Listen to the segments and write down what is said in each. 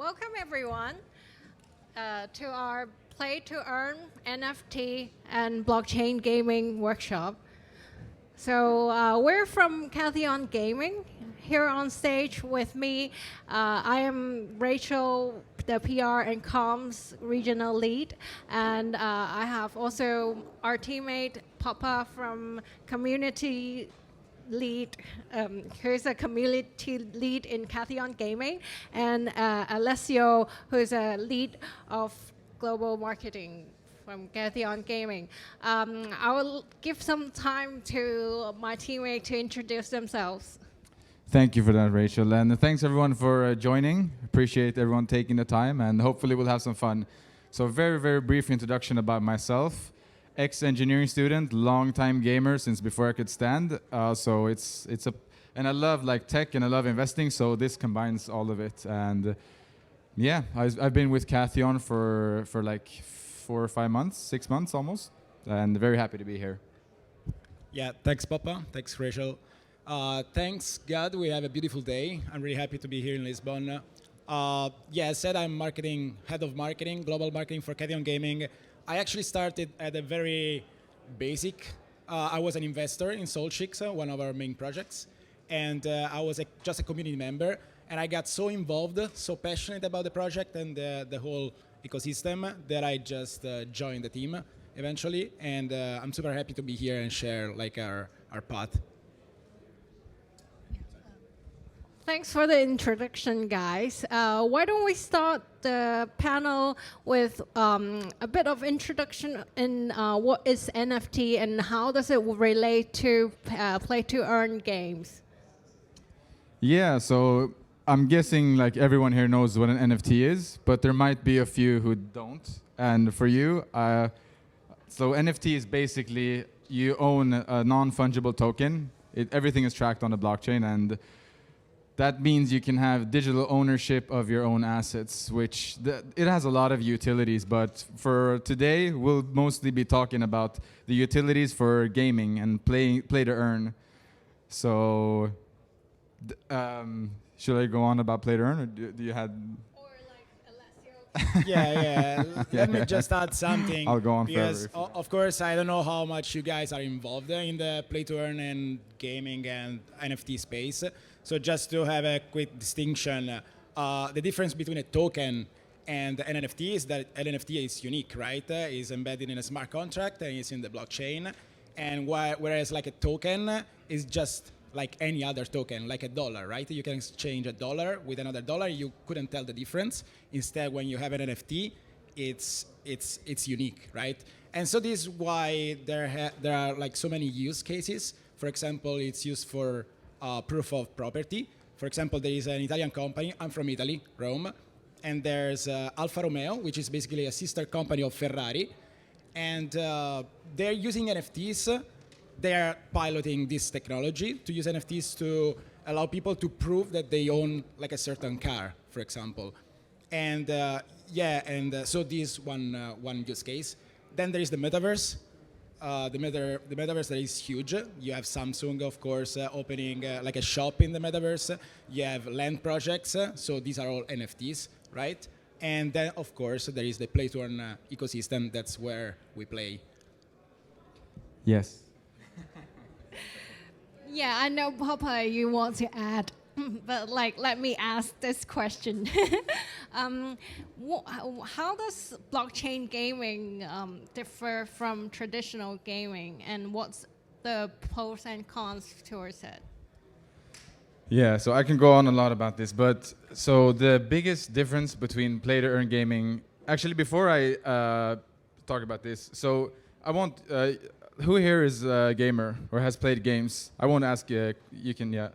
Welcome everyone to our Play to Earn NFT and Blockchain Gaming workshop. So we're from Catheon Gaming. Here on stage with me, I am Rachel, the PR and Comms regional lead, and I have also our teammate Poppa from community lead, who's a community lead in Catheon Gaming, and Alessio, who's a lead of global marketing from Catheon Gaming. I will give some time to my teammate to introduce themselves. Thank you for that, Rachel. And thanks everyone for joining. Appreciate everyone taking the time, and hopefully we'll have some fun. So very, very brief introduction about myself. Ex-engineering student, long-time gamer since before I could stand. And I love like tech and I love investing, so this combines all of it. And yeah, I've been with Catheon for like 4 or 5 months, 6 months almost, and very happy to be here. Yeah, thanks Poppa, thanks Rachel. Thanks God, we have a beautiful day. I'm really happy to be here in Lisbon. Yeah, as said, I'm head of marketing, global marketing for Catheon Gaming. I actually started at a very basic. I was an investor in SolChicks, one of our main projects, and I was just a community member. And I got so involved, so passionate about the project and the whole ecosystem that I just joined the team eventually. And I'm super happy to be here and share like our path. Thanks for the introduction, guys. Why don't we start the panel with a bit of introduction in what is NFT and how does it relate to play-to-earn games? Yeah, so I'm guessing like everyone here knows what an NFT is, but there might be a few who don't. And for you, so NFT is basically you own a non-fungible token. Everything is tracked on the blockchain, and that means you can have digital ownership of your own assets, which it has a lot of utilities. But for today, we'll mostly be talking about the utilities for gaming and play to earn. So, should I go on about play to earn, or do you have? Or like Alessio. Yeah. Let me just add something. I'll go on because forever. of course, I don't know how much you guys are involved in the play to earn and gaming and NFT space. So just to have a quick distinction, the difference between a token and an NFT is that an NFT is unique, right? It's embedded in a smart contract and it's in the blockchain. And whereas like a token is just like any other token, like a dollar, right? You can exchange a dollar with another dollar. You couldn't tell the difference. Instead, when you have an NFT, it's unique, right? And so this is why there are like so many use cases. For example, it's used for proof of property. For example, there is an Italian company. I'm from Italy, Rome, and there's Alfa Romeo, which is basically a sister company of Ferrari, and they're using NFTs. They're piloting this technology to use NFTs to allow people to prove that they own like a certain car, for example. And so this one use case. Then there is the metaverse. The metaverse that is huge. You have Samsung, of course, opening like a shop in the metaverse. You have land projects, so these are all NFTs, right? And then, of course, there is the Playtorn ecosystem. That's where we play. Yes. Yeah, I know, Poppa, you want to add, but like, let me ask this question. How does blockchain gaming differ from traditional gaming, and what's the pros and cons towards it? Yeah, so I can go on a lot about this, but so the biggest difference between play to earn gaming, actually before I talk about this, so I want, who here is a gamer or has played games? I won't ask you, you can, yeah.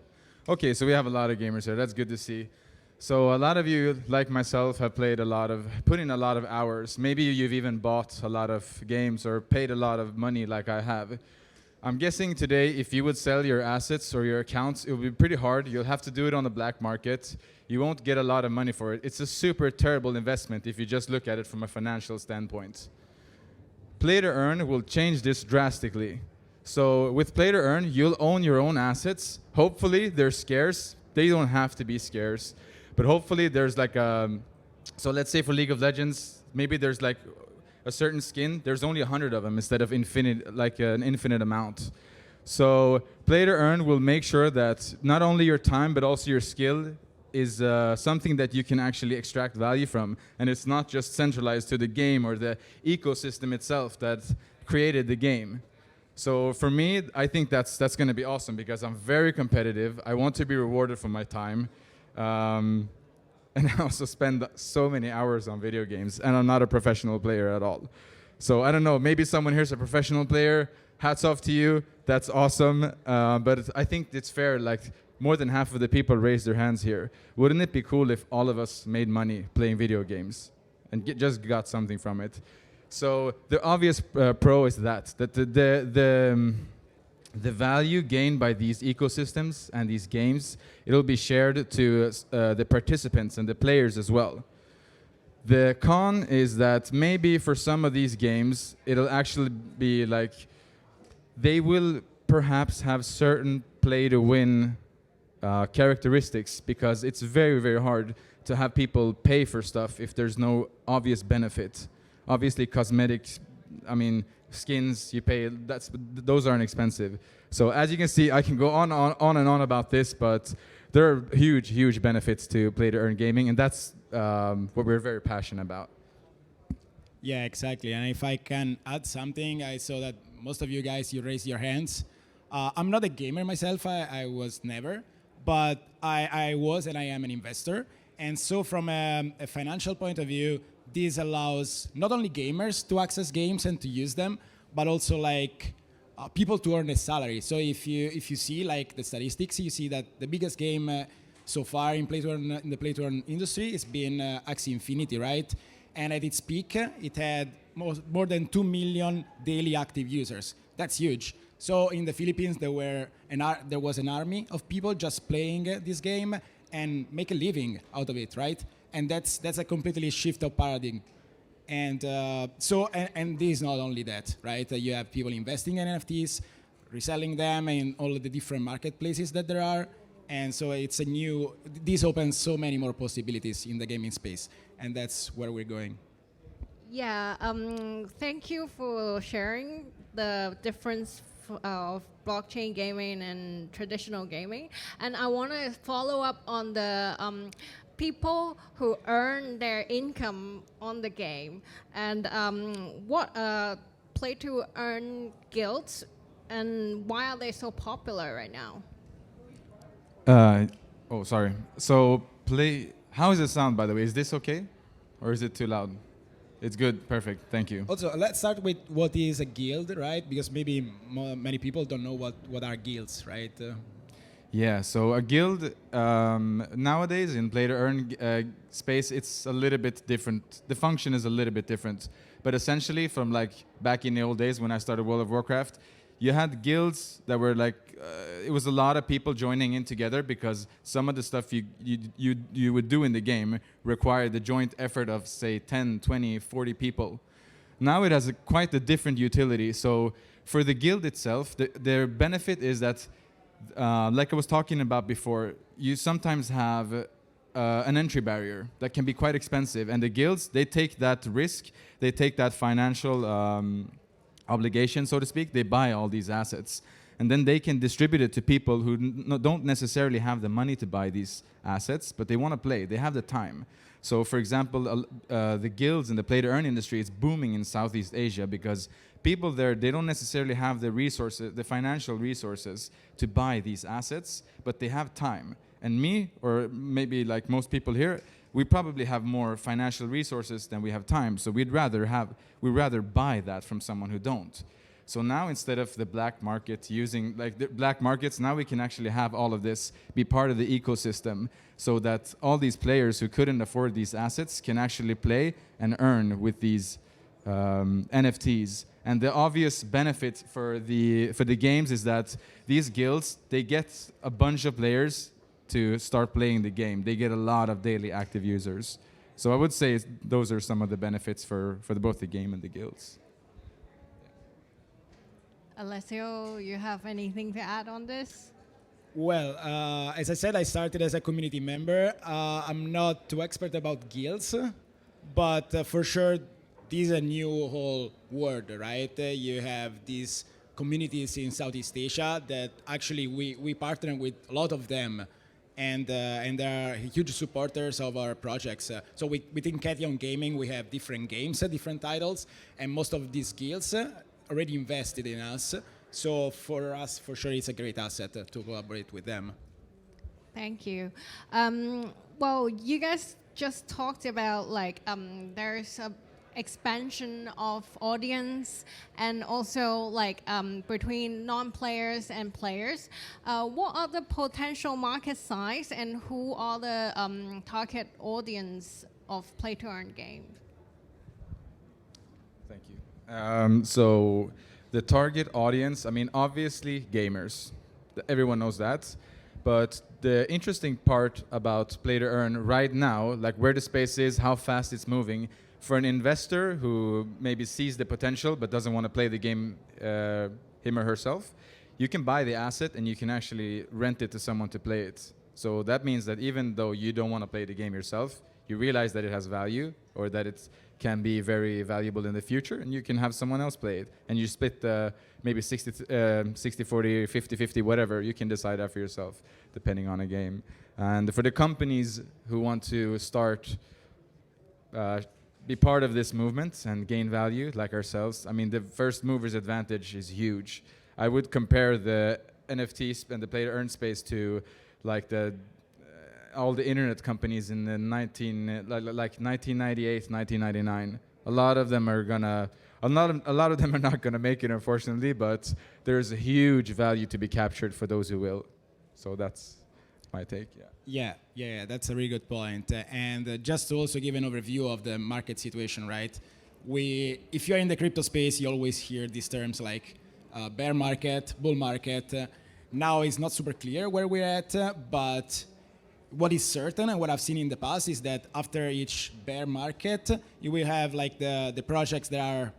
Okay, so we have a lot of gamers here, that's good to see. So a lot of you, like myself, have put in a lot of hours. Maybe you've even bought a lot of games or paid a lot of money like I have. I'm guessing today, if you would sell your assets or your accounts, it would be pretty hard. You'll have to do it on the black market. You won't get a lot of money for it. It's a super terrible investment if you just look at it from a financial standpoint. Play to earn will change this drastically. So with play to earn, you'll own your own assets. Hopefully they're scarce. They don't have to be scarce. But hopefully there's like So let's say for League of Legends, maybe there's like a certain skin. There's only 100 of them instead of infinite, like an infinite amount. So Play to Earn will make sure that not only your time but also your skill is something that you can actually extract value from, and it's not just centralized to the game or the ecosystem itself that created the game. So for me, I think that's going to be awesome because I'm very competitive. I want to be rewarded for my time. And I also spend so many hours on video games, and I'm not a professional player at all. So I don't know, maybe someone here's a professional player. Hats off to you. That's awesome. But I think it's fair, like more than half of the people raised their hands here. Wouldn't it be cool if all of us made money playing video games and just got something from it? So the obvious pro is that the value gained by these ecosystems and these games, it'll be shared to the participants and the players as well. The con is that maybe for some of these games, it'll actually be like, they will perhaps have certain play-to-win characteristics because it's very, very hard to have people pay for stuff if there's no obvious benefit. Obviously, cosmetics, I mean, skins you pay, those aren't expensive. So as you can see, I can go on and on about this, but there are huge benefits to Play to Earn gaming, and that's what we're very passionate about. Yeah, exactly. And if I can add something, I saw that most of you guys, you raised your hands. I'm not a gamer myself, I was never, but I was and I am an investor. And so from a financial point of view, this allows not only gamers to access games and to use them, but also like people to earn a salary. So if you see like the statistics, you see that the biggest game so far in the Playtorn industry has been Axie Infinity, right? And at its peak, it had more than 2 million daily active users. That's huge. So in the Philippines, there was an army of people just playing this game and make a living out of it, right? And that's a completely shift of paradigm. And and this is not only that, right? You have people investing in NFTs, reselling them in all of the different marketplaces that there are. And so this opens so many more possibilities in the gaming space. And that's where we're going. Yeah, thank you for sharing the difference of blockchain gaming and traditional gaming. And I want to follow up on the people who earn their income on the game and what Play to Earn guilds and why are they so popular right now? Oh, sorry. So how does it sound, by the way? Is this okay? Or is it too loud? It's good. Perfect. Thank you. Also, let's start with what is a guild, right? Because maybe many people don't know what are guilds, right? Yeah, so a guild, nowadays in Play to Earn space, it's a little bit different. The function is a little bit different. But essentially, from like back in the old days when I started World of Warcraft, you had guilds that were like, it was a lot of people joining in together because some of the stuff you would do in the game required the joint effort of, say, 10, 20, 40 people. Now it has quite a different utility. So for the guild itself, their benefit is that, like I was talking about before, you sometimes have an entry barrier that can be quite expensive. And the guilds, they take that risk, they take that financial obligation, so to speak. They buy all these assets. And then they can distribute it to people who don't necessarily have the money to buy these assets, but they want to play. They have the time. So, for example, the guilds in the play-to-earn industry is booming in Southeast Asia because people there, they don't necessarily have the resources, the financial resources to buy these assets, but they have time. And me, or maybe like most people here, we probably have more financial resources than we have time. So we'd rather buy that from someone who don't. So now instead of the black market using like the black markets, now we can actually have all of this be part of the ecosystem so that all these players who couldn't afford these assets can actually play and earn with these NFTs. And the obvious benefit for the games is that these guilds, they get a bunch of players to start playing the game. They get a lot of daily active users. So I would say those are some of the benefits for both the game and the guilds. Alessio, you have anything to add on this? Well, as I said, I started as a community member. I'm not too expert about guilds, but for sure, this is a new whole world, right? You have these communities in Southeast Asia that actually we partner with a lot of them, and they are huge supporters of our projects. So within Catheon Gaming, we have different games, different titles, and most of these guilds already invested in us. So for us, for sure, it's a great asset to collaborate with them. Thank you. Well, you guys just talked about like there's a expansion of audience and also like between non-players and players. What are the potential market size and who are the target audience of play-to-earn games? Thank you. So the target audience, I mean, obviously gamers. Everyone knows that. But the interesting part about play to earn right now, like where the space is, how fast it's moving, for an investor who maybe sees the potential but doesn't want to play the game him or herself, you can buy the asset and you can actually rent it to someone to play it. So that means that even though you don't want to play the game yourself, you realize that it has value or that it can be very valuable in the future, and you can have someone else play it. And you split maybe 60-40, 50-50, whatever. You can decide that for yourself, depending on a game. And for the companies who want to start, be part of this movement and gain value, like ourselves, I mean, the first mover's advantage is huge. I would compare the NFTs and the play-to-earn space to like all the internet companies in the 1998, 1999. A lot of them are not gonna make it, unfortunately, but there's a huge value to be captured for those who will. So that's my take. Yeah, that's a really good point. And just to also give an overview of the market situation, right? If you're in the crypto space, you always hear these terms like bear market, bull market. Now it's not super clear where we're at, but what is certain and what I've seen in the past is that after each bear market, you will have like the projects that are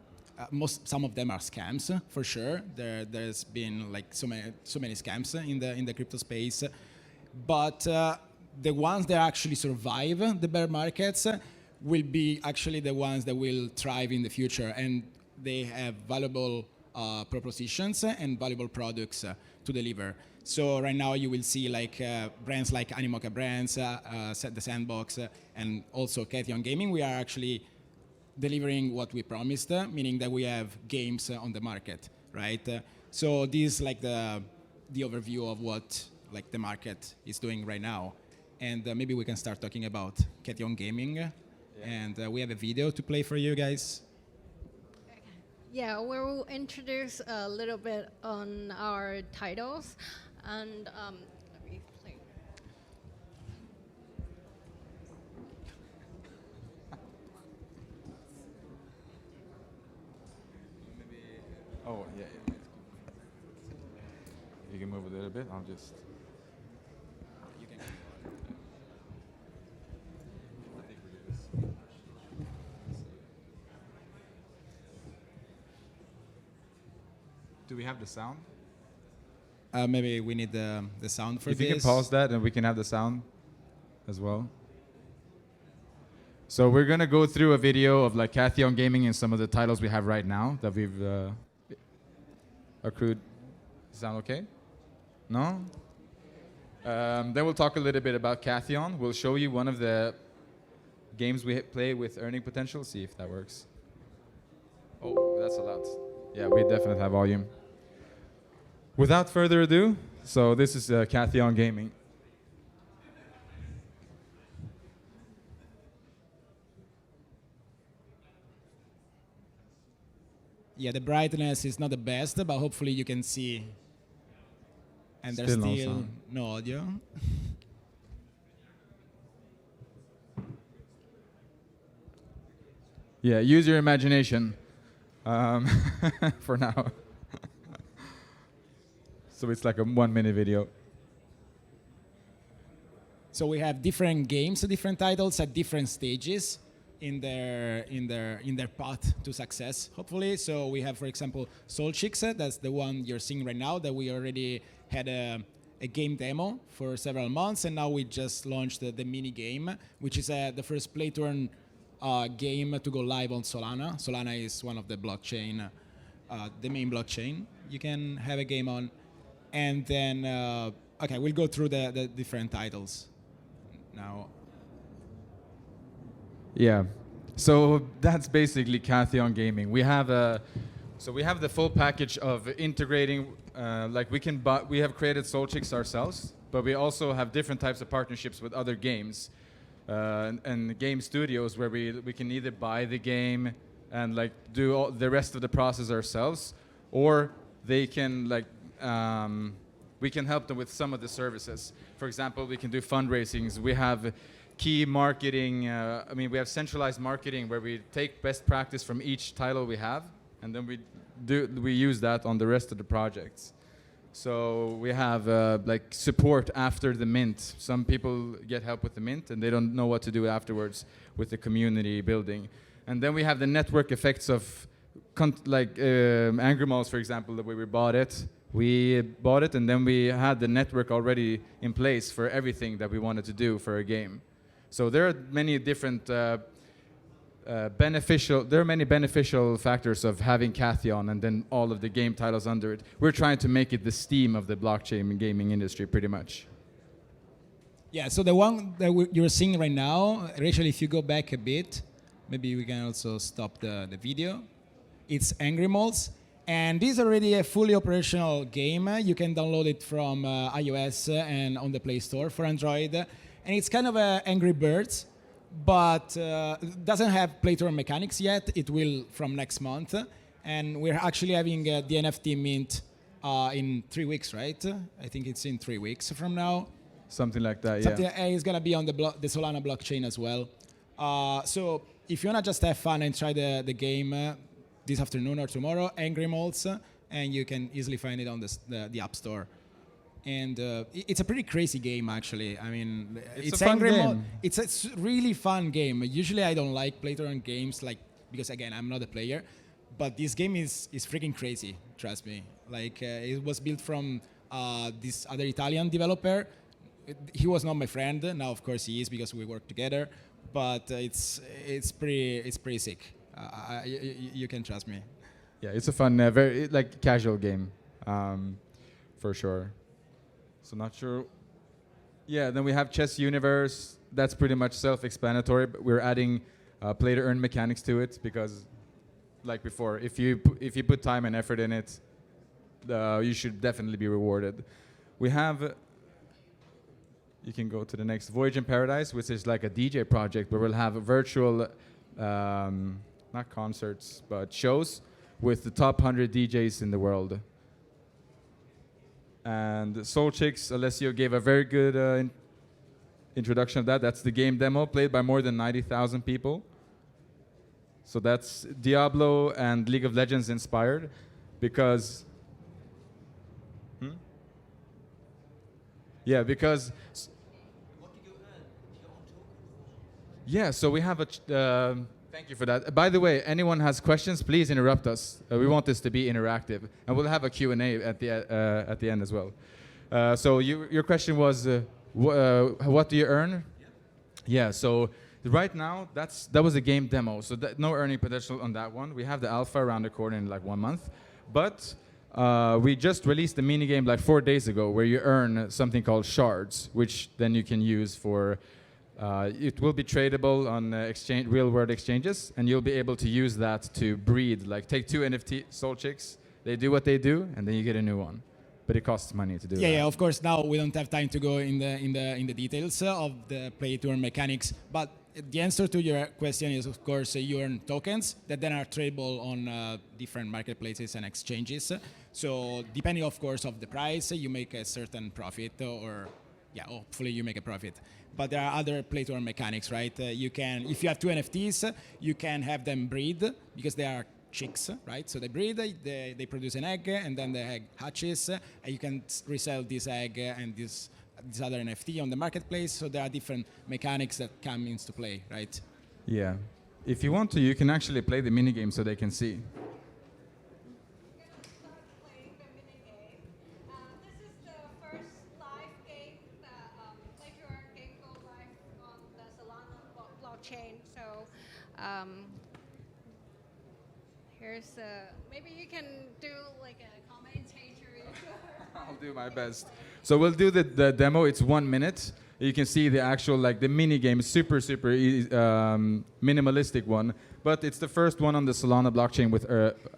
some of them are scams for sure. There's been like so many scams in the crypto space, but the ones that actually survive the bear markets will be actually the ones that will thrive in the future, and they have valuable propositions and valuable products to deliver. So right now you will see like brands like Animoca Brands, The Sandbox, and also Catheon Gaming. We are actually delivering what we promised, meaning that we have games on the market, right? So this is like the overview of what like the market is doing right now. And maybe we can start talking about Catheon Gaming. Yeah. And we have a video to play for you guys. Yeah, we'll introduce a little bit on our titles. And let me play. Oh, yeah. You can move a little bit. I'll just. You can. Do we have the sound? Maybe we need the sound for if this. You can pause that and we can have the sound as well. So we're gonna go through a video of like Catheon Gaming and some of the titles we have right now that we've accrued. Sound okay? No? Then we'll talk a little bit about Catheon. We'll show you one of the games we play with earning potential. See if that works. Oh, that's a lot. Yeah, we definitely have volume. Without further ado, so this is Catheon Gaming. Yeah, the brightness is not the best, but hopefully you can see. And there's still no audio. Yeah, use your imagination for now. So it's like a 1 minute video. So we have different games, different titles at different stages in their path to success, hopefully. So we have, for example, SolChicks. That's the one you're seeing right now that we already had a a game demo for several months, and now we just launched the mini game, which is the first Playtorn game to go live on Solana. Solana is one of the blockchain, the main blockchain you can have a game on. And then, okay, we'll go through the different titles now. Yeah, so that's basically Catheon Gaming. We have the full package of integrating. Like we have created SolChicks ourselves, but we also have different types of partnerships with other games and game studios where we can either buy the game and like do all the rest of the process ourselves, or they can like we can help them with some of the services. For example, we can do fundraisings. We have key marketing. We have centralized marketing where we take best practice from each title we have, and then we use that on the rest of the projects. So we have like support after the mint. Some people get help with the mint and they don't know what to do afterwards with the community building. And then we have the network effects of Angrymals, for example, the way we bought it. We bought it and then we had the network already in place for everything that we wanted to do for a game. So there are many different beneficial factors of having Catheon and then all of the game titles under it. We're trying to make it the Steam of the blockchain gaming industry, pretty much. Yeah, so the one that you're seeing right now, Rachel, if you go back a bit, maybe we can also stop the video. It's Angrymals, and this is already a fully operational game. You can download it from iOS and on the Play Store for Android. And it's kind of Angry Birds, but doesn't have Playtorn mechanics yet. It will from next month. And we're actually having the NFT mint in 3 weeks, right? I think it's in 3 weeks from now. Something like that, yeah. And it's going to be on the Solana blockchain as well. So if you want to just have fun and try the game this afternoon or tomorrow, Angrymals, and you can easily find it on the App Store. And it's a pretty crazy game, actually. I mean, it's a fun game. It's a really fun game. Usually, I don't like Playtorn games, because again, I'm not a player. But this game is freaking crazy. Trust me. Like it was built from this other Italian developer. He was not my friend. Now, of course, he is because we work together. But it's pretty sick. You can trust me. Yeah, it's a fun, very casual game, for sure. So not sure. Yeah, then we have Chess Universe. That's pretty much self-explanatory, but we're adding play-to-earn mechanics to it because, like before, if you put time and effort in it, you should definitely be rewarded. We have. You can go to the next Voyage in Paradise, which is like a DJ project where we'll have virtual, not concerts, but shows with the top 100 DJs in the world. And SolChicks, Alessio gave a very good introduction of that. That's the game demo played by more than 90,000 people. So that's Diablo and League of Legends inspired because... Yeah, because... Yeah, so we have a... Thank you for that. By the way, anyone has questions, please interrupt us. We want this to be interactive. And we'll have a Q&A at the end as well. So your question was, what do you earn? Yeah, so right now, that was a game demo. So no earning potential on that one. We have the alpha around the corner in like 1 month. But we just released the minigame like 4 days ago where you earn something called shards, which then you can use for... it will be tradable on real-world exchanges, and you'll be able to use that to breed. Like, take 2 NFT SolChicks, they do what they do, and then you get a new one. But it costs money to do that. Yeah, of course. Now we don't have time to go in the details of the play-to-earn mechanics. But the answer to your question is, of course, you earn tokens that then are tradable on different marketplaces and exchanges. So depending, of course, of the price, you make a certain profit, or hopefully you make a profit. But there are other play-to-earn mechanics, right? You can, if you have 2 NFTs, you can have them breed because they are chicks, right? So they breed, they produce an egg, and then the egg hatches, and you can resell this egg and this other NFT on the marketplace. So there are different mechanics that come into play, right? Yeah. If you want to, you can actually play the minigame so they can see. Here's maybe you can do like a commentator. I'll do my best. So we'll do the demo. It's 1 minute. You can see the actual like the mini game, super minimalistic one. But it's the first one on the Solana blockchain with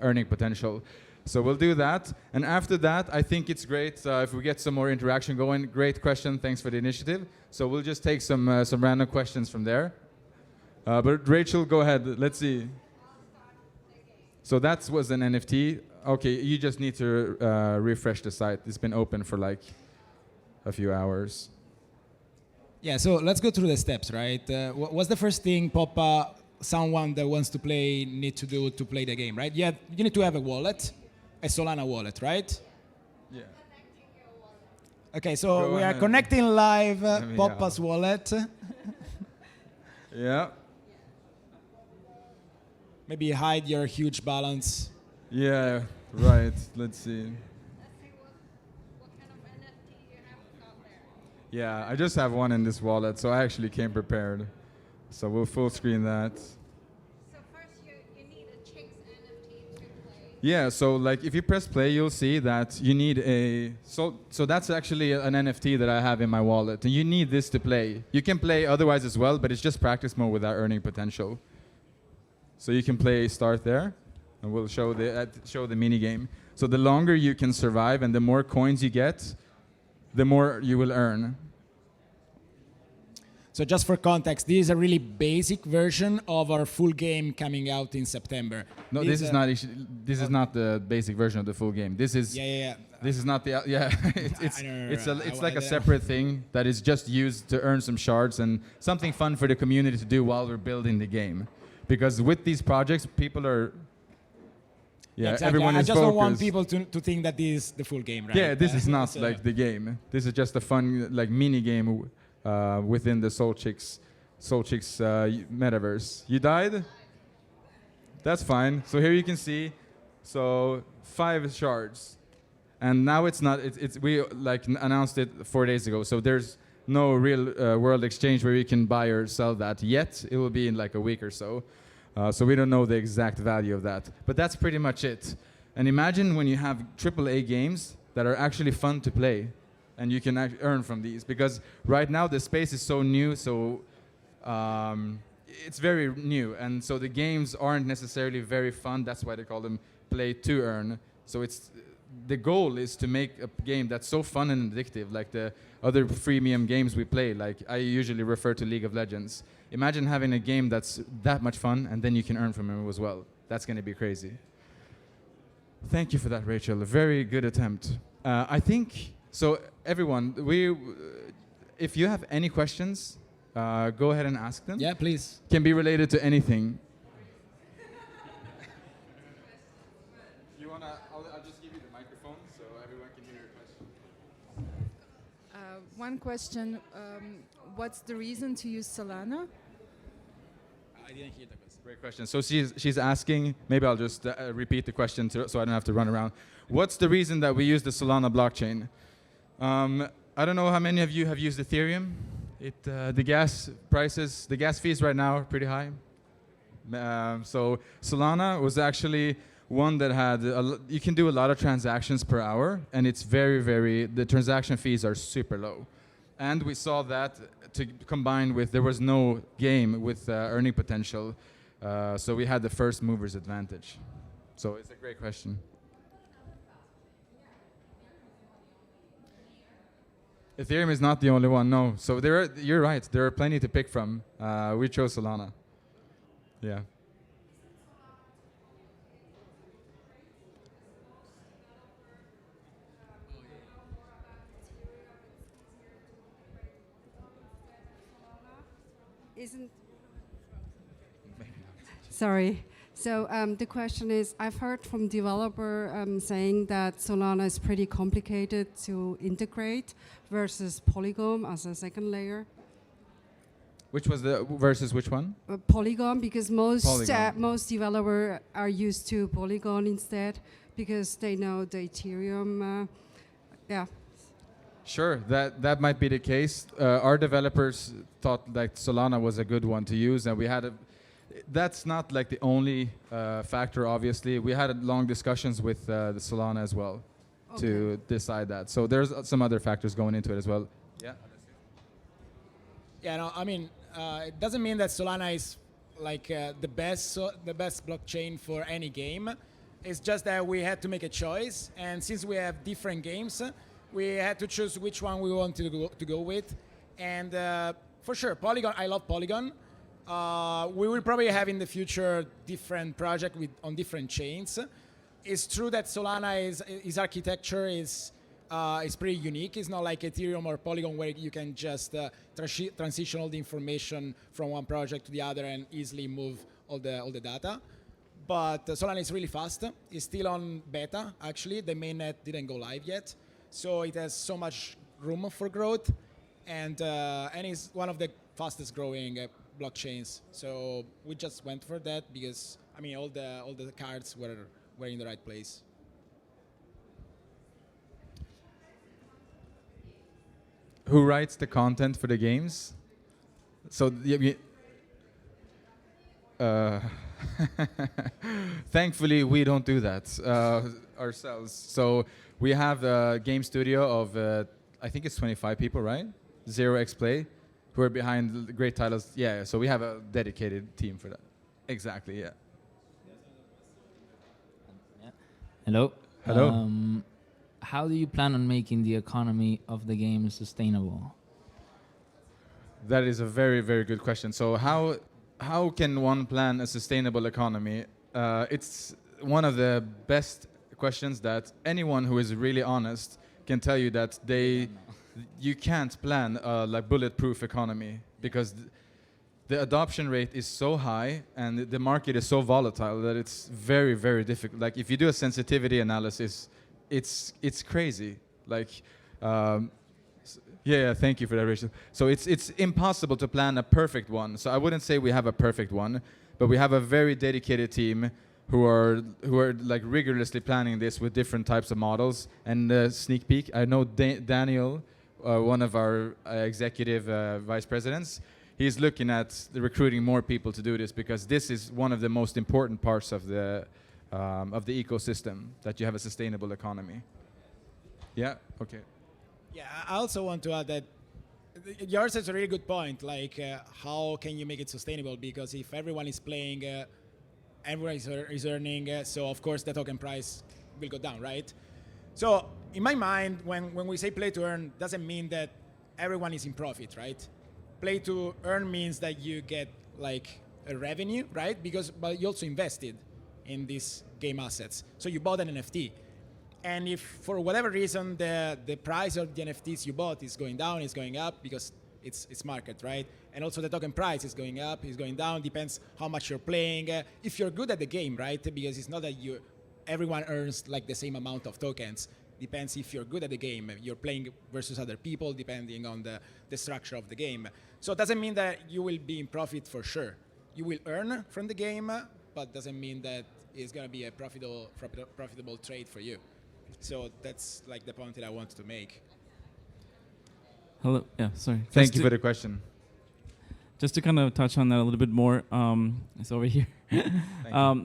earning potential. So we'll do that. And after that, I think it's great if we get some more interaction going. Great question. Thanks for the initiative. So we'll just take some random questions from there. But Rachel, go ahead. Let's see. So that was an NFT. Okay, you just need to refresh the site. It's been open for like a few hours. Yeah, so let's go through the steps, right? What's the first thing Poppa, someone that wants to play, need to do to play the game, right? You need to have a wallet, a Solana wallet, right? Yeah. Okay, so Go we are ahead. connecting live Poppa's wallet. Yeah. Maybe hide your huge balance. Yeah, right. Let's see. Let's see what kind of NFT you have got there. Yeah, I just have one in this wallet, so I actually came prepared. So we'll full screen that. So first you need a Cheung's NFT to play. Yeah, so like if you press play, you'll see that you need a... So that's actually an NFT that I have in my wallet. And you need this to play. You can play otherwise as well, but it's just practice mode without earning potential. So you can play start there, and we'll show the mini game. So the longer you can survive and the more coins you get, the more you will earn. So just for context, this is a really basic version of our full game coming out in September. No, this is not the basic version of the full game. This is This is not the it's like a separate thing that is just used to earn some shards and something fun for the community to do while we're building the game. Because with these projects, people are exactly. everyone I is just focused. don't want people to think that this is the full game, right? Yeah, this is not So- like the game. This is just a fun like mini game within the SolChicks metaverse. You died? That's fine. So here you can see, so 5 shards, and now it's not. We like announced it 4 days ago. So there's no real world exchange where you can buy or sell that yet. It will be in like a week or so. So we don't know the exact value of that. But that's pretty much it. And imagine when you have AAA games that are actually fun to play, and you can earn from these. Because right now the space is so new, so it's very new. And so the games aren't necessarily very fun. That's why they call them play to earn. So the goal is to make a game that's so fun and addictive, like the other freemium games we play. Like I usually refer to League of Legends. Imagine having a game that's that much fun, and then you can earn from it as well. That's going to be crazy. Thank you for that, Rachel. A very good attempt. I think, so everyone, if you have any questions, go ahead and ask them. Yeah, please. Can be related to anything. I'll just give you the microphone so everyone can hear your question. One question, what's the reason to use Solana? I didn't hear the question. Great question. So she's asking, maybe I'll just repeat the question so I don't have to run around. What's the reason that we use the Solana blockchain? I don't know how many of you have used Ethereum. The gas prices, the gas fees right now are pretty high. So Solana was actually one that had, you can do a lot of transactions per hour, and it's the transaction fees are super low. And we saw that to combine with, there was no game with earning potential, so we had the first mover's advantage. So it's a great question. Ethereum is not the only one, no. So you're right, there are plenty to pick from. We chose Solana. Yeah. Sorry. So the question is, I've heard from developer saying that Solana is pretty complicated to integrate versus Polygon as a second layer. Which was versus which one? Polygon, because most developers are used to Polygon instead, because they know the Ethereum. Yeah. Sure, that might be the case. Our developers thought that Solana was a good one to use, and we had that's not like the only factor. Obviously, we had long discussions with the Solana as well to decide that. So there's some other factors going into it as well. Yeah. Yeah, no, I mean, it doesn't mean that Solana is like the best blockchain for any game. It's just that we had to make a choice, and since we have different games, we had to choose which one we want to go with. And for sure, Polygon. I love Polygon. We will probably have in the future different project on different chains. It's true that Solana is architecture is pretty unique. It's not like Ethereum or Polygon where you can just transition all the information from one project to the other and easily move all the data. But Solana is really fast. It's still on beta, actually. The mainnet didn't go live yet. So it has so much room for growth. And it's one of the fastest growing blockchains. So we just went for that because, I mean, all the cards were in the right place. Who writes the content for the games? So thankfully we don't do that ourselves. So we have a game studio of I think it's 25 people, right? 0x Play, who are behind the great titles. Yeah, so we have a dedicated team for that. Exactly, yeah. Hello. Hello. How do you plan on making the economy of the game sustainable? That is a very, very good question. So how can one plan a sustainable economy? It's one of the best questions that anyone who is really honest can tell you that you can't plan a like bulletproof economy because the adoption rate is so high and the market is so volatile that it's very, very difficult. Like if you do a sensitivity analysis, it's crazy. Like, yeah, thank you for that, Rachel. So it's impossible to plan a perfect one. So I wouldn't say we have a perfect one, but we have a very dedicated team who are like rigorously planning this with different types of models. And sneak peek, I know Daniel, one of our executive vice presidents, he's looking at recruiting more people to do this because this is one of the most important parts of the ecosystem, that you have a sustainable economy. Yeah. Okay. Yeah, I also want to add that yours is a really good point. Like, how can you make it sustainable? Because if everyone is playing, everyone is earning, so of course the token price will go down, right? So in my mind, when we say play to earn, doesn't mean that everyone is in profit, right? Play to earn means that you get like a revenue, right? But you also invested in these game assets. So you bought an NFT. And if for whatever reason the price of the NFTs you bought is going down, is going up because it's market, right? And also the token price is going up, is going down, depends how much you're playing. If you're good at the game, right? Because it's not that everyone earns like the same amount of tokens. Depends if you're good at the game. You're playing versus other people depending on the structure of the game. So it doesn't mean that you will be in profit for sure. You will earn from the game, but doesn't mean that it's going to be a profitable trade for you. So that's like the point that I wanted to make. Hello. Yeah, sorry. Thank you for the question. Just to kind of touch on that a little bit more, it's over here.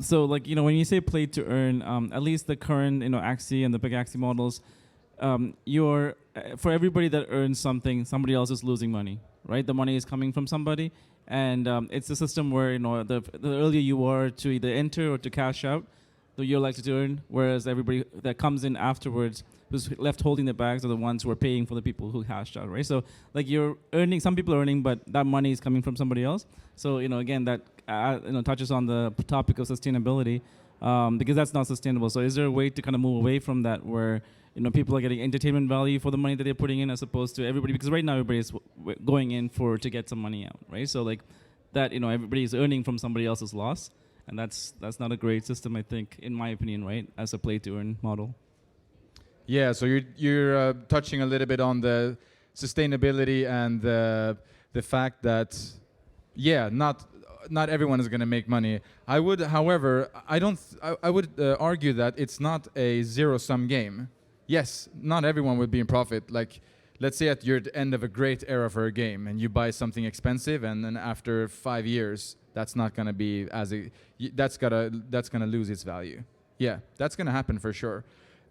So, like, when you say play to earn, at least the current, Axie and the big Axie models, for everybody that earns something, somebody else is losing money, right? The money is coming from somebody, and it's a system where, the earlier you are to either enter or to cash out, you're likely to earn, whereas everybody that comes in afterwards who's left holding the bags are the ones who are paying for the people who cashed out, right? So, like, you're earning, some people are earning, but that money is coming from somebody else. So, again, that touches on the topic of sustainability, because that's not sustainable. So is there a way to kind of move away from that where, people are getting entertainment value for the money that they're putting in as opposed to everybody, because right now everybody's going in to get some money out, right? So, like, that, everybody's earning from somebody else's loss. And that's not a great system, I think, in my opinion, right, as a play-to-earn model. Yeah, so you're touching a little bit on the sustainability and the fact that, yeah, not everyone is going to make money. I would, however, I would argue that it's not a zero-sum game. Yes, not everyone would be in profit. Like, let's say you're at the end of a great era for a game and you buy something expensive, and then after 5 years, that's not gonna be that's gonna lose its value. Yeah, that's gonna happen for sure.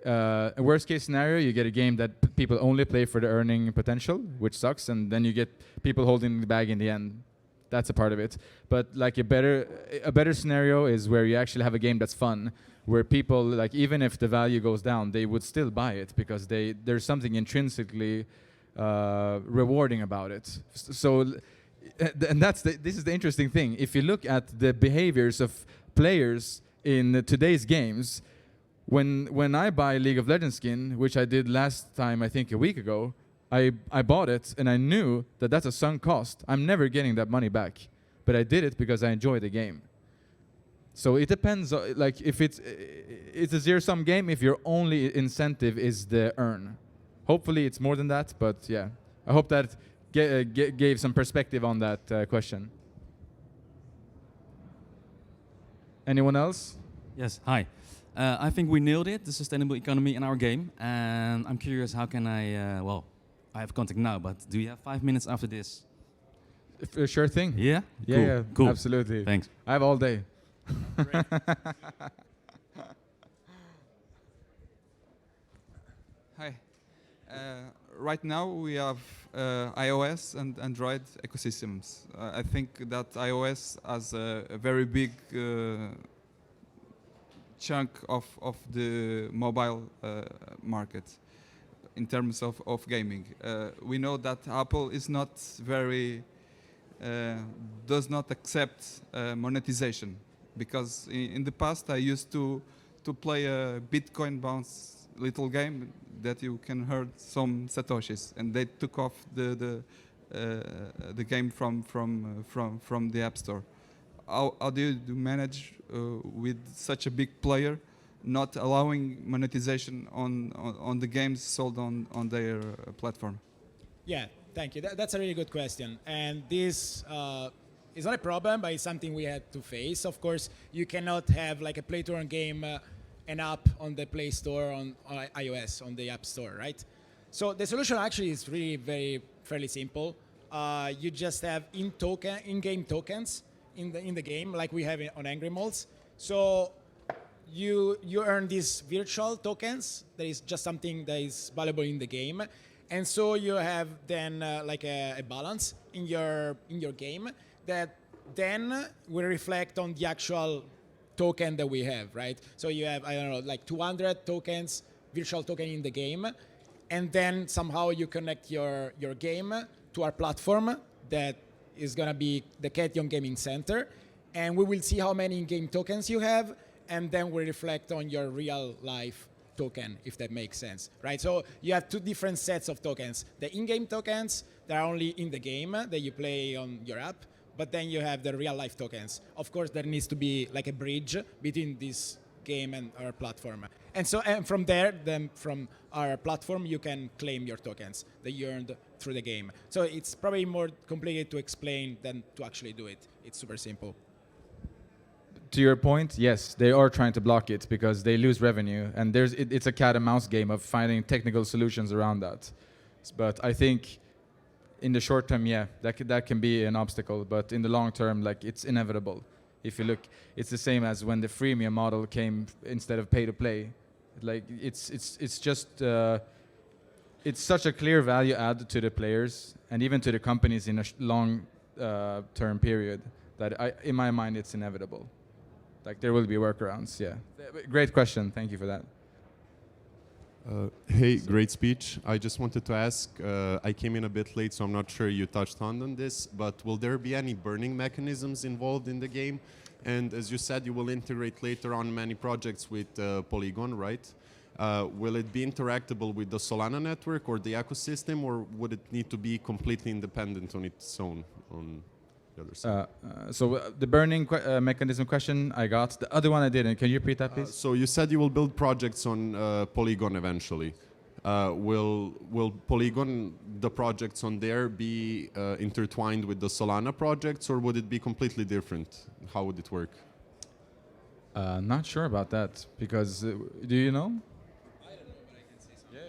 A worst case scenario, you get a game that people only play for the earning potential, which sucks, and then you get people holding the bag in the end. That's a part of it. But like a better scenario is where you actually have a game that's fun, where people, like, even if the value goes down, they would still buy it because there's something intrinsically rewarding about it. And this is the interesting thing. If you look at the behaviors of players in today's games, when I buy League of Legends skin, which I did last time, I think a week ago, I bought it and I knew that that's a sunk cost. I'm never getting that money back, but I did it because I enjoy the game. So it depends. Like if it's a zero-sum game, if your only incentive is the earn. Hopefully it's more than that, but yeah, I hope that gave some perspective on that question. Anyone else? Yes, hi. I think we nailed it, the sustainable economy in our game. And I'm curious, how can I have contact now, but do you have 5 minutes after this? Sure thing. Yeah? Yeah, cool. yeah, Cool. Absolutely. Thanks. I have all day. Hi. Right now we have iOS and Android ecosystems. I think that iOS has a very big chunk of the mobile market in terms of gaming. We know that Apple is not very does not accept monetization, because in the past I used to play a Bitcoin bounce little game that you can earn some satoshis, and they took off the game from the App Store. How do you manage with such a big player not allowing monetization on the games sold on their platform? Yeah, thank you. That's a really good question. And this is not a problem, but it's something we had to face. Of course, you cannot have like a Playtorn game an app on the Play Store on iOS, on the App Store, right? So the solution actually is really fairly simple. You just have in-game tokens in the game, like we have on Angrymals. So you earn these virtual tokens. That is just something that is valuable in the game, and so you have then like a balance in your game that then will reflect on the actual token that we have, right? So you have, I don't know, like 200 tokens, virtual token in the game, and then somehow you connect your game to our platform that is gonna be the Catheon Gaming Center, and we will see how many in-game tokens you have, and then we reflect on your real life token, if that makes sense, right? So you have two different sets of tokens. The in-game tokens that are only in the game that you play on your app, but then you have the real life tokens. Of course, there needs to be like a bridge between this game and our platform. And so and from there, then from our platform, you can claim your tokens that you earned through the game. So it's probably more complicated to explain than to actually do it. It's super simple. To your point, yes, they are trying to block it because they lose revenue, and it's a cat and mouse game of finding technical solutions around that. But I think in the short term, yeah, that can be an obstacle, but in the long term, like, it's inevitable. If you look, it's the same as when the freemium model came instead of pay to play. Like, it's just it's such a clear value add to the players and even to the companies in a long term period that in my mind it's inevitable. Like, there will be workarounds. Yeah, great question. Thank you for that. Hey, great speech. I just wanted to ask, I came in a bit late, so I'm not sure you touched on this, but will there be any burning mechanisms involved in the game? And as you said, you will integrate later on many projects with Polygon, right? Will it be interactable with the Solana network or the ecosystem, or would it need to be completely independent on its own on the other side? The burning mechanism question I got. The other one I didn't. Can you repeat that, please? So you said you will build projects on Polygon eventually. Will Polygon, the projects on there, be intertwined with the Solana projects, or would it be completely different? How would it work? Not sure about that, because do you know? I don't know, but I can say something.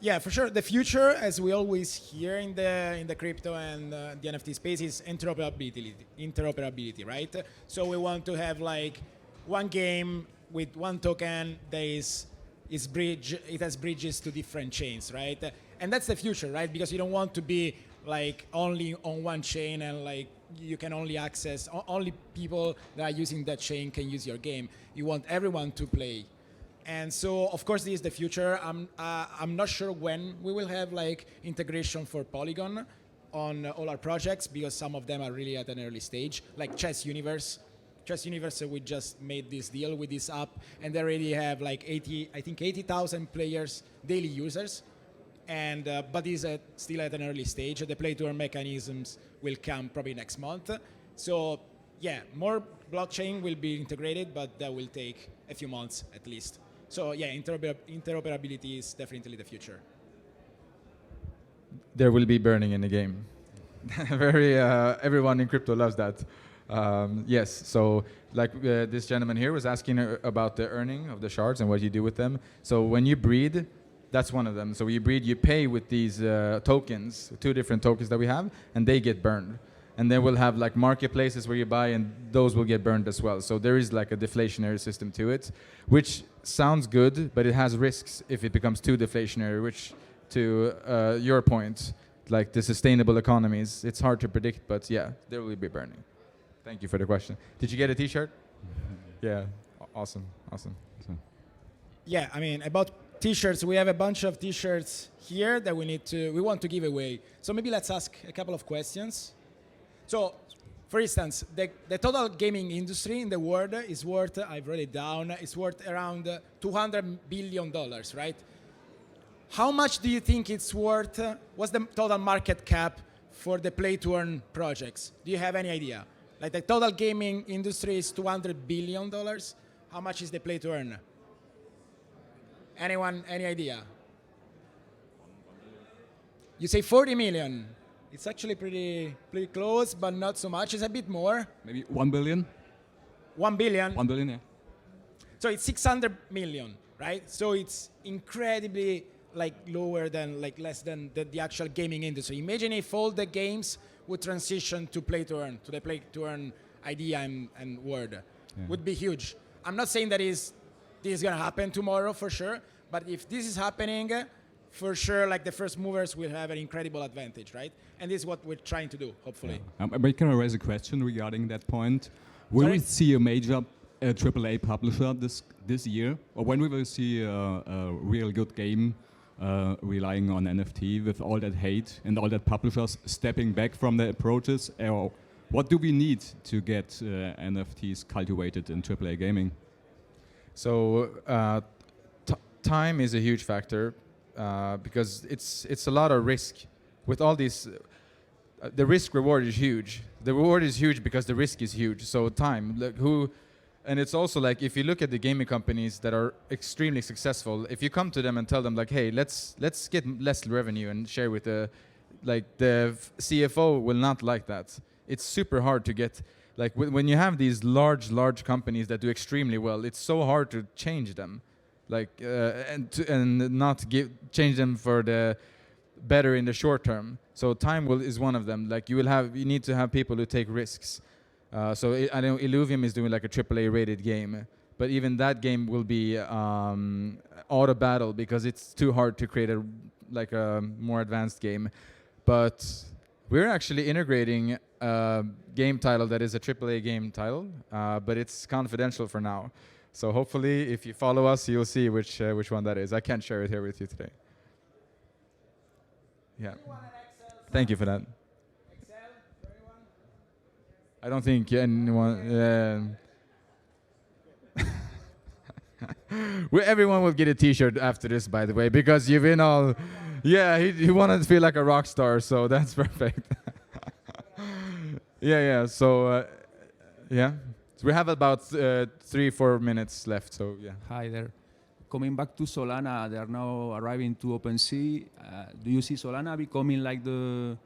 Yeah, for sure. The future, as we always hear in the crypto and the NFT space, is interoperability. Interoperability, right? So we want to have like one game with one token that is bridge. It has bridges to different chains, right? And that's the future, right? Because you don't want to be like only on one chain and like you can only access only people that are using that chain can use your game. You want everyone to play. And so, of course, this is the future. I'm not sure when we will have like integration for Polygon on all our projects because some of them are really at an early stage, like Chess Universe. Chess Universe, we just made this deal with this app, and they already have like 80,000 players, daily users. And but is still at an early stage. The play-to-earn mechanisms will come probably next month. So yeah, more blockchain will be integrated, but that will take a few months at least. So yeah, interoperability is definitely the future. There will be burning in the game. Very everyone in crypto loves that. Yes, so like this gentleman here was asking about the earning of the shards and what you do with them. So when you breed, that's one of them. So you breed, you pay with these tokens, 2 different tokens that we have, and they get burned. And then we'll have like marketplaces where you buy, and those will get burned as well. So there is like a deflationary system to it, which sounds good, but it has risks if it becomes too deflationary, which to your point, like the sustainable economies, it's hard to predict, but yeah, there will be burning. Thank you for the question. Did you get a t-shirt? Yeah, awesome. Yeah, I mean, about t-shirts, we have a bunch of t-shirts here that we want to give away. So maybe let's ask a couple of questions. So, for instance, the total gaming industry in the world is worth, I've wrote it down, it's worth around $200 billion, right? How much do you think it's worth? What's the total market cap for the play-to-earn projects? Do you have any idea? Like the total gaming industry is $200 billion. How much is the play-to-earn? Anyone, any idea? You say 40 million. It's actually pretty close, but not so much. It's a bit more. Maybe 1 billion? 1 billion? 1 billion, yeah. So it's 600 million, right? So it's incredibly like lower than, like less than the actual gaming industry. Imagine if all the games would transition to play-to-earn, to the play-to-earn idea and word. Yeah. Would be huge. I'm not saying that this is going to happen tomorrow for sure, but if this is happening, for sure, like the first movers will have an incredible advantage, right? And this is what we're trying to do, hopefully. Yeah. But can I raise a question regarding that point? Will we see a major AAA publisher this year, or when we will see a real good game relying on NFT with all that hate and all that publishers stepping back from their approaches? Or what do we need to get NFTs cultivated in AAA gaming? So time is a huge factor because it's a lot of risk. With all these, the risk reward is huge. The reward is huge because the risk is huge. So time, like and it's also like if you look at the gaming companies that are extremely successful, if you come to them and tell them like, hey, let's get less revenue and share with the CFO will not like that. It's super hard to get, like when you have these large companies that do extremely well, it's so hard to change them, like and not change them for the better in the short term. So time is one of them. Like you need to have people who take risks. So I know Illuvium is doing like a AAA rated game, but even that game will be auto battle because it's too hard to create a more advanced game. But we're actually integrating a game title that is a AAA game title, but it's confidential for now. So hopefully, if you follow us, you'll see which one that is. I can't share it here with you today. Yeah. Thank you for that. I don't think anyone. Everyone will get a T-shirt after this, by the way, because you've been all. Yeah, he wanted to feel like a rock star, so that's perfect. Yeah. So, yeah. So we have about 3-4 minutes left. So yeah. Hi there. Coming back to Solana, they are now arriving to OpenSea. Do you see Solana becoming like the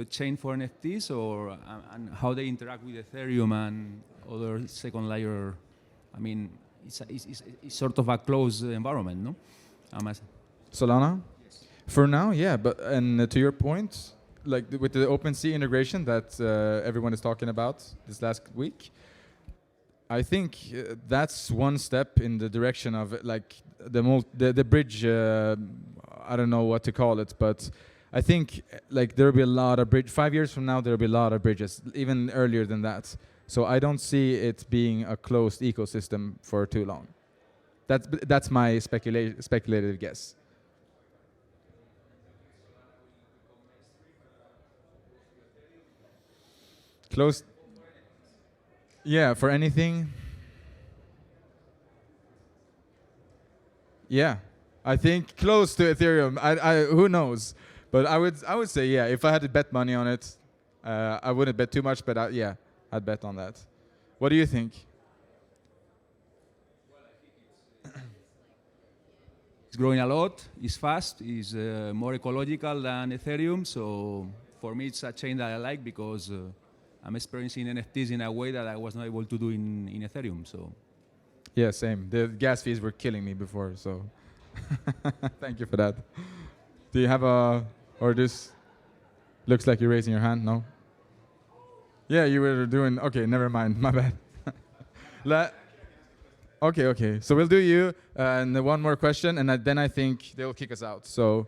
chain for NFTs, or and how they interact with Ethereum and other second layer? I mean, it's sort of a closed environment, no? Solana? For now, yeah, but and to your point, like with the OpenSea integration that everyone is talking about this last week, I think that's one step in the direction of like the bridge. I don't know what to call it, but I think like there will be a lot of bridge. 5 years from now, there will be a lot of bridges, even earlier than that. So I don't see it being a closed ecosystem for too long. That's my speculative guess. Closed. Yeah, for anything. Yeah, I think close to Ethereum. Who knows? But I would say yeah. If I had to bet money on it, I wouldn't bet too much. But yeah, I'd bet on that. What do you think? It's growing a lot. It's fast. It's more ecological than Ethereum. So for me, it's a chain that I like because I'm experiencing NFTs in a way that I was not able to do in Ethereum. So. Yeah, same. The gas fees were killing me before, so thank you for that. Do you have or this looks like you're raising your hand? No? Yeah, you were doing, okay, never mind, my bad. Okay. So we'll do you, and one more question, and then I think they'll kick us out. So,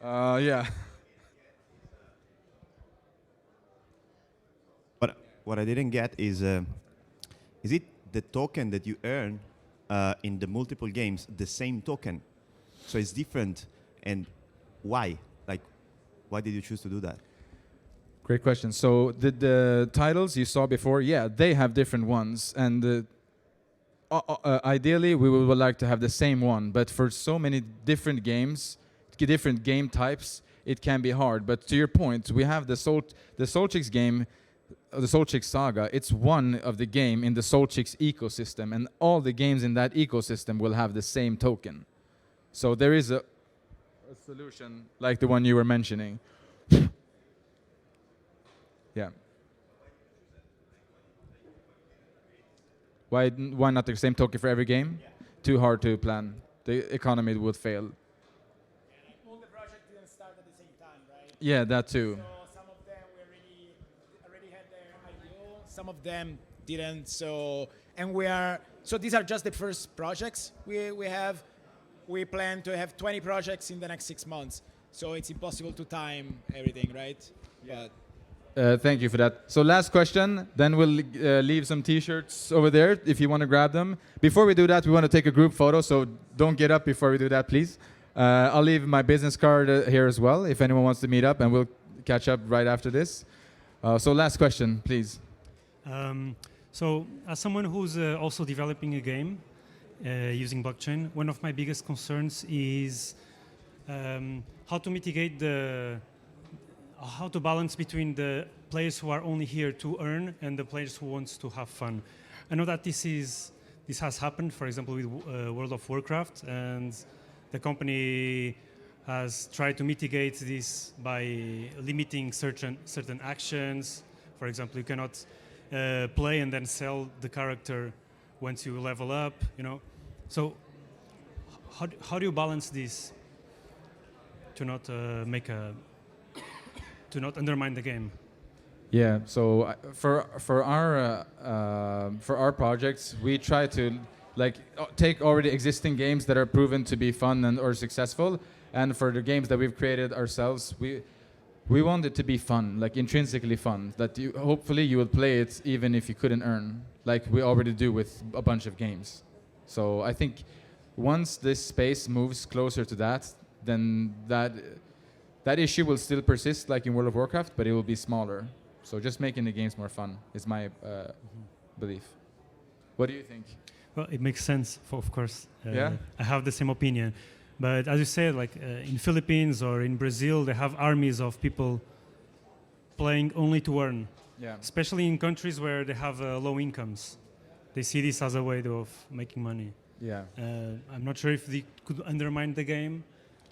yeah. But what I didn't get is it the token that you earn in the multiple games, the same token? So it's different, and why? Like, why did you choose to do that? Great question. So the titles you saw before, yeah, they have different ones, and ideally we would like to have the same one. But for so many different games, different game types, it can be hard. But to your point, we have the SolChicks game, the SolChicks saga. It's one of the game in the SolChicks ecosystem, and all the games in that ecosystem will have the same token. So there is a solution like the one you were mentioning. Yeah. Why not the same token for every game? Yeah. Too hard to plan. The economy would fail. Yeah, all the projects didn't start at the same time, right? Yeah, that too. So some of them already had their IPO. Some of them didn't. So these are just the first projects we have. We plan to have 20 projects in the next 6 months. So it's impossible to time everything, right? Yeah. But thank you for that. So last question, then we'll leave some t-shirts over there if you want to grab them. Before we do that, we want to take a group photo, so don't get up before we do that, please. I'll leave my business card here as well if anyone wants to meet up, and we'll catch up right after this. So last question, please. So as someone who's also developing a game using blockchain, one of my biggest concerns is how to mitigate how to balance between the players who are only here to earn and the players who want to have fun. I know that this has happened, for example, with World of Warcraft, and the company has tried to mitigate this by limiting certain actions. For example, you cannot play and then sell the character once you level up. So how do you balance this to not to not undermine the game? Yeah, so for our projects, we try to take already existing games that are proven to be fun or successful, and for the games that we've created ourselves, we want it to be fun, like intrinsically fun, that hopefully you will play it even if you couldn't earn, like we already do with a bunch of games. So I think once this space moves closer to that, then that issue will still persist like in World of Warcraft, but it will be smaller. So just making the games more fun is my belief. What do you think? Well, it makes sense, of course. Yeah? I have the same opinion. But as you said, like in Philippines or in Brazil, they have armies of people playing only to earn. Yeah. Especially in countries where they have low incomes. They see this as a way of making money. Yeah. I'm not sure if they could undermine the game.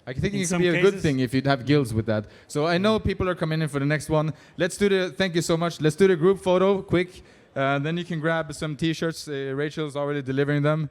I think it could be a good thing if you'd have guilds with that. So I know people are coming in for the next one. Thank you so much. Let's do the group photo quick. Then you can grab some t-shirts. Rachel's already delivering them.